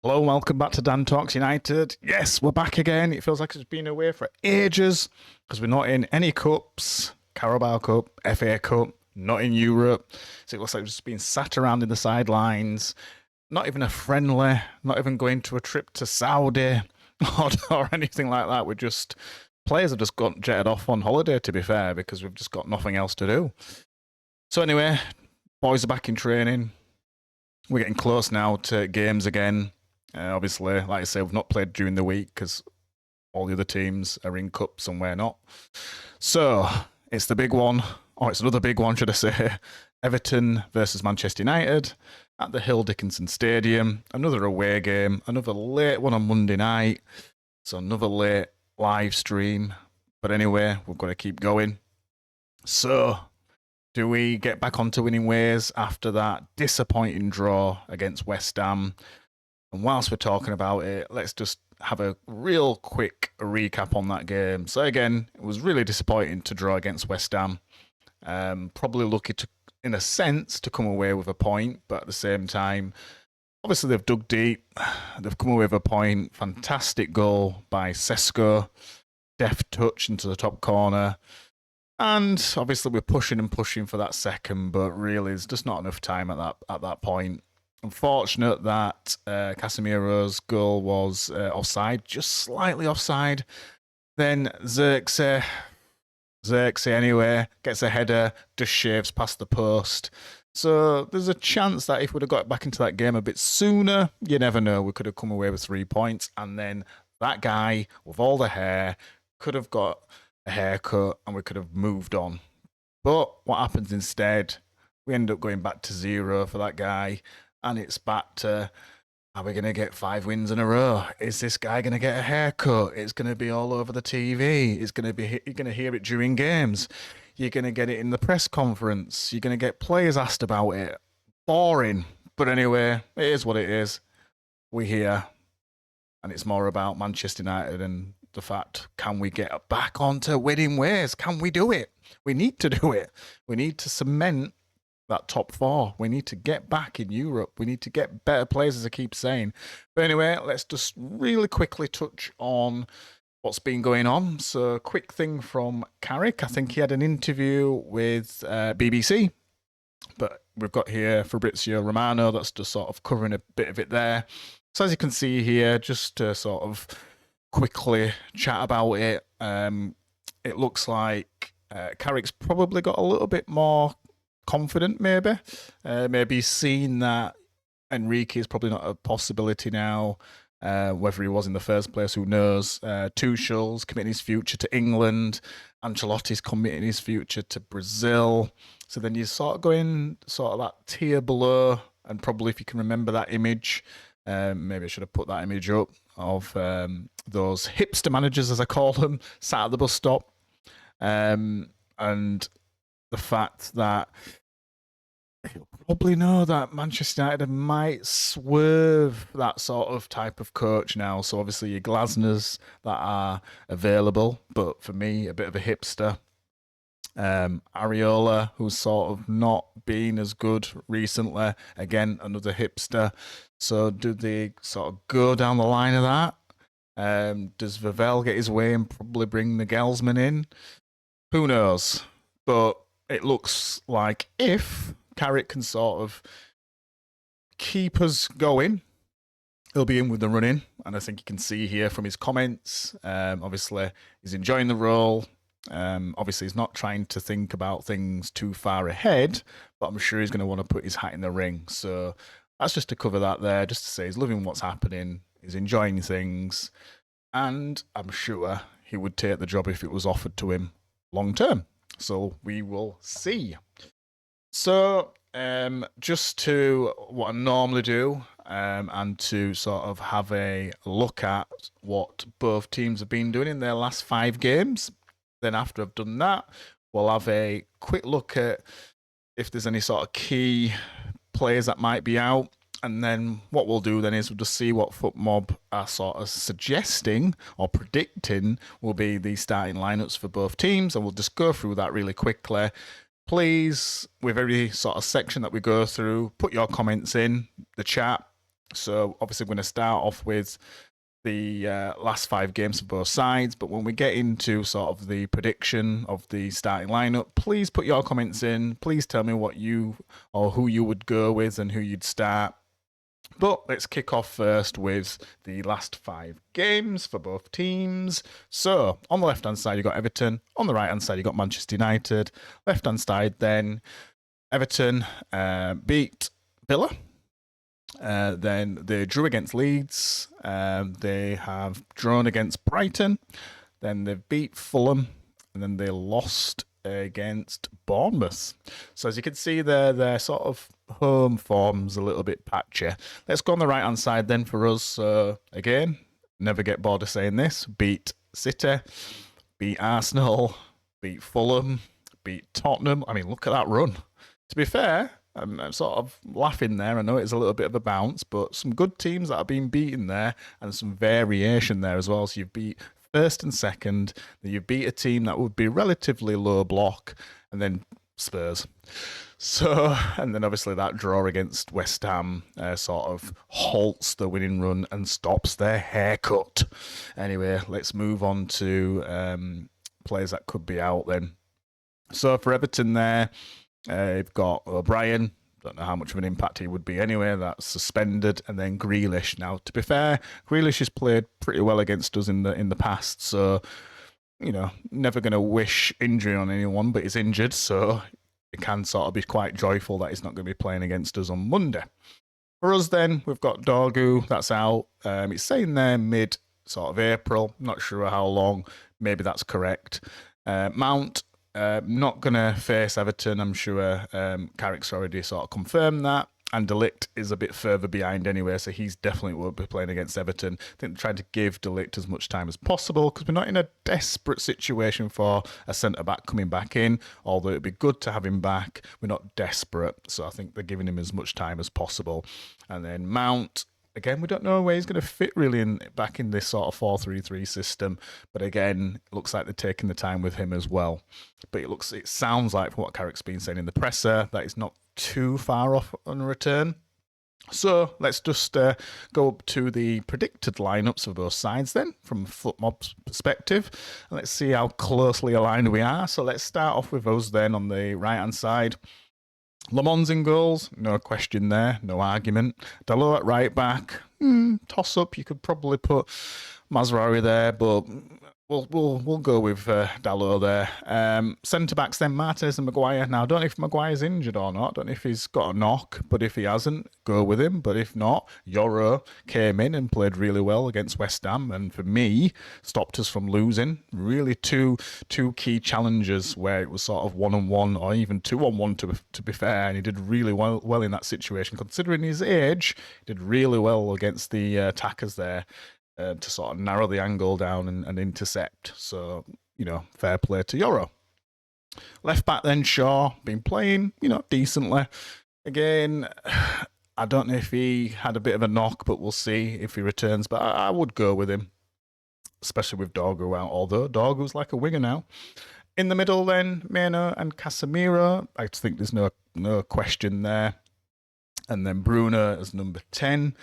Hello and welcome back to Dan Talks United. Yes, we're back again. It feels like it's been away for ages because we're not in any cups, Carabao Cup, FA Cup, not in Europe. So it looks like we've just been sat around in the sidelines, not even a friendly, not even going to a trip to Saudi or anything like that. We're just, players have just got jetted off on holiday, to be fair, because we've just got nothing else to do. So anyway, boys are back in training. We're getting close now to games again. Obviously, like I say, we've not played during the week because all the other teams are in cups and we're not. So it's the big one, or it's another big one, should I say? Everton versus Manchester United at the Hill Dickinson Stadium. Another away game, another late one on Monday night. So another late live stream. But anyway, we've got to keep going. So, do we get back onto winning ways after that disappointing draw against West Ham? And whilst we're talking about it, let's just have a real quick recap on that game. So again, it was really disappointing to draw against West Ham. Probably lucky to, in a sense, to come away with a point, but at the same time, obviously they've dug deep. They've come away with a point. Fantastic goal by Sesko. Deft touch into the top corner. And obviously we're pushing and pushing for that second, but really there's just not enough time at that point. Unfortunate that Casemiro's goal was offside, just slightly offside. Then Xerxes anyway, gets a header, just shaves past the post. So there's a chance that if we'd have got back into that game a bit sooner, you never know, we could have come away with 3 points. And then that guy with all the hair could have got a haircut and we could have moved on. But what happens instead? We end up going back to 0 for that guy. And it's back to, are we going to get 5 wins in a row? Is this guy going to get a haircut? It's going to be all over the TV. You're going to hear it during games. You're going to get it in the press conference. You're going to get players asked about it. Boring. But anyway, it is what it is. We're here. And it's more about Manchester United and the fact, can we get back onto winning ways? Can we do it? We need to do it. We need to cement that top 4. We need to get back in Europe. We need to get better players, as I keep saying. But anyway, let's just really quickly touch on what's been going on. So, quick thing from Carrick. I think he had an interview with BBC, but we've got here Fabrizio Romano that's just sort of covering a bit of it there. So, as you can see here, just to sort of quickly chat about it, it looks like Carrick's probably got a little bit more confident, maybe seen that Enrique is probably not a possibility now. Whether he was in the first place, who knows? Tuchel's committing his future to England. Ancelotti's committing his future to Brazil. So then you're sort of going sort of that tier below, and probably if you can remember that image, maybe I should have put that image up of those hipster managers, as I call them, sat at the bus stop. And the fact that you'll probably know that Manchester United might swerve that sort of type of coach now. So obviously your Glasners that are available, but for me, a bit of a hipster. Areola, who's sort of not been as good recently. Again, another hipster. So do they sort of go down the line of that? Does Vavell get his way and probably bring Nagelsmann in? Who knows? But it looks like if Carrick can sort of keep us going, he'll be in with the running. And I think you can see here from his comments, obviously he's enjoying the role. Obviously he's not trying to think about things too far ahead, but I'm sure he's going to want to put his hat in the ring. So that's just to cover that there, just to say he's loving what's happening, he's enjoying things, and I'm sure he would take the job if it was offered to him long term. So we will see. So just to what I normally do, and to sort of have a look at what both teams have been doing in their last 5 games. Then after I've done that, we'll have a quick look at if there's any sort of key players that might be out. And then what we'll do then is we'll just see what FootMob are sort of suggesting or predicting will be the starting lineups for both teams. And we'll just go through that really quickly. Please, with every sort of section that we go through, put your comments in the chat. So obviously, we're going to start off with the last 5 games for both sides. But when we get into sort of the prediction of the starting lineup, please put your comments in. Please tell me what you or who you would go with and who you'd start. But let's kick off first with the last 5 games for both teams. So on the left-hand side, you've got Everton. On the right-hand side, you've got Manchester United. Left-hand side, then Everton beat Villa. Then they drew against Leeds. They have drawn against Brighton. Then they beat Fulham. And then they lost against Bournemouth. So as you can see there, their sort of home form's a little bit patchy. Let's go on the right-hand side then for us. Again, never get bored of saying this. Beat City. Beat Arsenal. Beat Fulham. Beat Tottenham. I mean, look at that run. To be fair, I'm sort of laughing there. I know it's a little bit of a bounce, but some good teams that have been beaten there and some variation there as well. So you've beat first and second, then you beat a team that would be relatively low block, and then Spurs. So, and then obviously that draw against West Ham sort of halts the winning run and stops their haircut. Anyway, let's move on to players that could be out then. So for Everton there, you've got O'Brien. Don't know how much of an impact he would be anyway. That's suspended. And then Grealish. Now, to be fair, Grealish has played pretty well against us in the past. So, you know, never going to wish injury on anyone, but he's injured. So it can sort of be quite joyful that he's not going to be playing against us on Monday. For us then, we've got Dorgu. That's out. It's saying there mid sort of April. Not sure how long. Maybe that's correct. Mount. Not going to face Everton, I'm sure. Carrick's already sort of confirmed that. And De Ligt is a bit further behind anyway, so he's definitely won't be playing against Everton. I think they're trying to give De Ligt as much time as possible because we're not in a desperate situation for a centre-back coming back in, although it'd be good to have him back. We're not desperate, so I think they're giving him as much time as possible. And then Mount. Again, we don't know where he's going to fit really back in this sort of 4-3-3 system. But again, it looks like they're taking the time with him as well. But it sounds like, from what Carrick's been saying in the presser, that he's not too far off on a return. So let's just go up to the predicted lineups for both sides then, from FootMob's perspective. And let's see how closely aligned we are. So let's start off with us then on the right-hand side. Le Mans in goals, no question there, no argument. Dalot at right back, toss up. You could probably put Mazraoui there, but we'll go with Dalot there. Centre backs then Martinez and Maguire. Now I don't know if Maguire's injured or not. I don't know if he's got a knock, but if he hasn't, go with him. But if not, Yoro came in and played really well against West Ham, and for me, stopped us from losing. Really, two key challenges where it was sort of 1-on-1 or even 2-on-1 to be fair, and he did really well in that situation. Considering his age, he did really well against the attackers there. To sort of narrow the angle down and intercept. So, you know, fair play to Yoro. Left back then, Shaw, been playing, you know, decently. Again, I don't know if he had a bit of a knock, but we'll see if he returns. But I would go with him, especially with Dorgu out, although Dorgu's like a winger now. In the middle then, Meno and Casemiro. I think there's no question there. And then Bruno as number 10.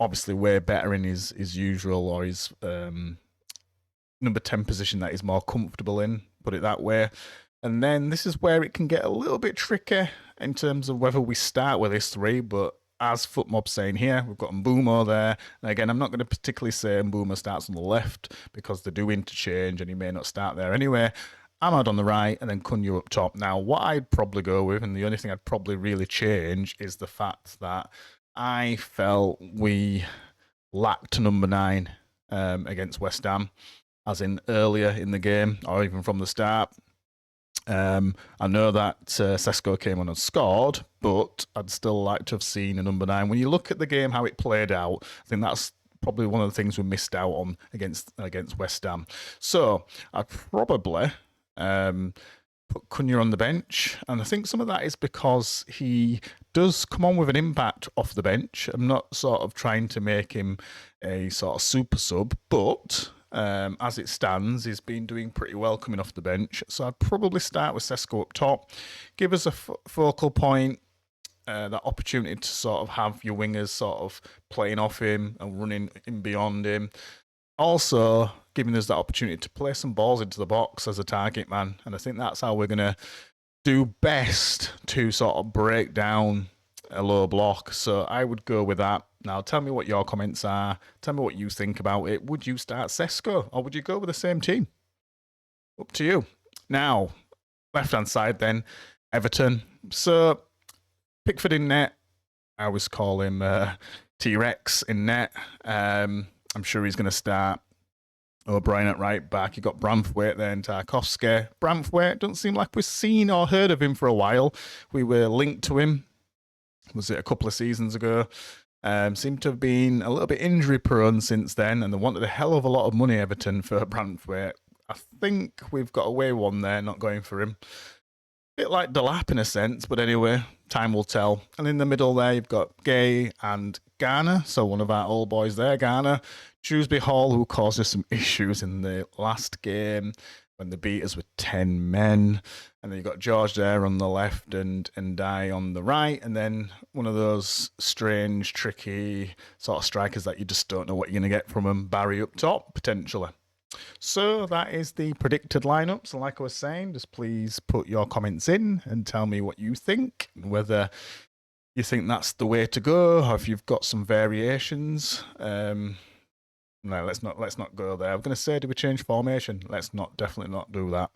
Obviously way better in his usual or his number 10 position that he's more comfortable in, put it that way. And then this is where it can get a little bit tricky in terms of whether we start with this 3, but as FootMob's saying here, we've got Mbeumo there. And again, I'm not going to particularly say Mbeumo starts on the left because they do interchange and he may not start there anyway. Ahmad on the right and then Cunha up top. Now, what I'd probably go with, and the only thing I'd probably really change, is the fact that I felt we lacked number 9 against West Ham, as in earlier in the game or even from the start. I know that Sesko came on and scored, but I'd still like to have seen a number 9. When you look at the game, how it played out, I think that's probably one of the things we missed out on against West Ham. So I'd probably put Cunha on the bench, and I think some of that is because he does come on with an impact off the bench. I'm not sort of trying to make him a sort of super sub, but as it stands, he's been doing pretty well coming off the bench. So I'd probably start with Sesko up top, give us a focal point, that opportunity to sort of have your wingers sort of playing off him and running in beyond him. Also, giving us that opportunity to play some balls into the box as a target man. And I think that's how we're going to do best to sort of break down a low block. So I would go with that. Now, tell me what your comments are. Tell me what you think about it. Would you start Sesko or would you go with the same team? Up to you. Now, left-hand side then, Everton. So, Pickford in net. I always call him T-Rex in net. I'm sure he's going to start. O'Brien at right back. You got Branthwaite there and Tarkowski. Branthwaite doesn't seem like we've seen or heard of him for a while. We were linked to him. Was it a couple of seasons ago? Seemed to have been a little bit injury prone since then, and they wanted a hell of a lot of money, Everton, for Branthwaite. I think we've got away one there, not going for him. Bit like Delap in a sense, but anyway, time will tell. And in the middle there, you've got Gay and Garner, so one of our old boys there, Garner. Shrewsbury Hall, who caused us some issues in the last game when they beat us with 10 men. And then you've got George there on the left and Di on the right. And then one of those strange, tricky sort of strikers that you just don't know what you're going to get from them. Barry up top, potentially. So that is the predicted lineup. So like I was saying, just please put your comments in and tell me what you think, whether you think that's the way to go or if you've got some variations. No, let's not go there. I'm going to say, do we change formation? Let's definitely not do that.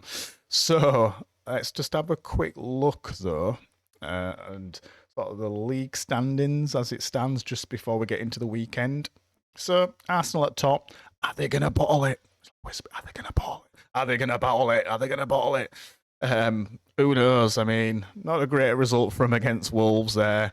So let's just have a quick look though, and sort of the league standings as it stands just before we get into the weekend. So Arsenal at top. Are they going to bottle it? Are they going to bottle it? Are they going to bottle it? Are they going to bottle it? Who knows? I mean, not a great result from against Wolves there.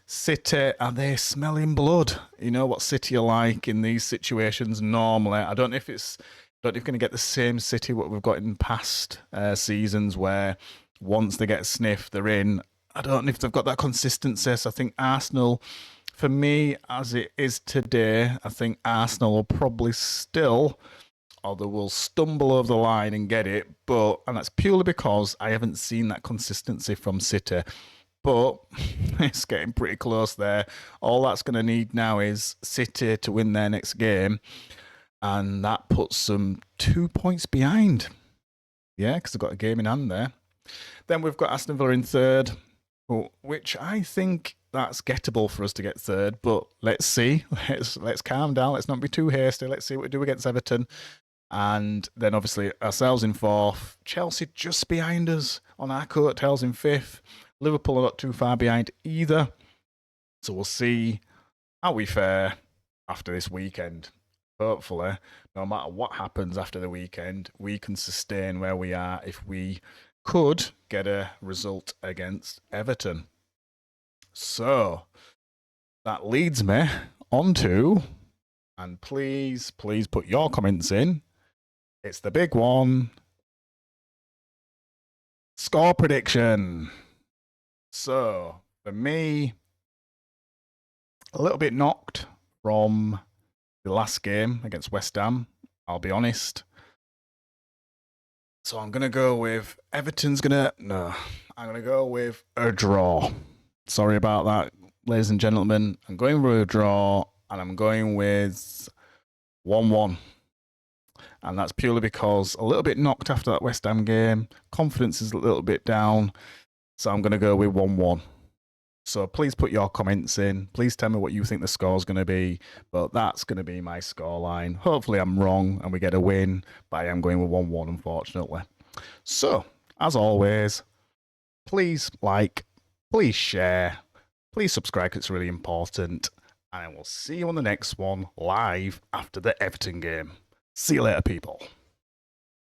City, are they smelling blood? You know what City are like in these situations normally. I don't know if we're going to get the same City what we've got in past seasons where once they get sniffed, they're in. I don't know if they've got that consistency. So I think Arsenal, for me, as it is today, I think Arsenal will probably still, or they will stumble over the line and get it. And that's purely because I haven't seen that consistency from City. But it's getting pretty close there. All that's going to need now is City to win their next game. And that puts them 2 points behind. Yeah, because they've got a game in hand there. Then we've got Aston Villa in third, which I think that's gettable for us to get third. But let's see. Let's calm down. Let's not be too hasty. Let's see what we do against Everton. And then obviously ourselves in fourth. Chelsea just behind us on our coattails in fifth. Liverpool are not too far behind either. So we'll see how we fare after this weekend. Hopefully, no matter what happens after the weekend, we can sustain where we are if we could get a result against Everton. So that leads me on to, and please put your comments in. It's the big one. Score prediction. So, for me, a little bit knocked from the last game against West Ham, I'll be honest. So I'm going to go with I'm going to go with a draw. Sorry about that, ladies and gentlemen. I'm going with a draw, and I'm going with 1-1. And that's purely because a little bit knocked after that West Ham game. Confidence is a little bit down. So I'm going to go with 1-1. So please put your comments in. Please tell me what you think the score's going to be. But that's going to be my scoreline. Hopefully I'm wrong and we get a win. But I am going with 1-1, unfortunately. So, as always, please like, please share, please subscribe, it's really important. And I will see you on the next one live after the Everton game. See you later, people.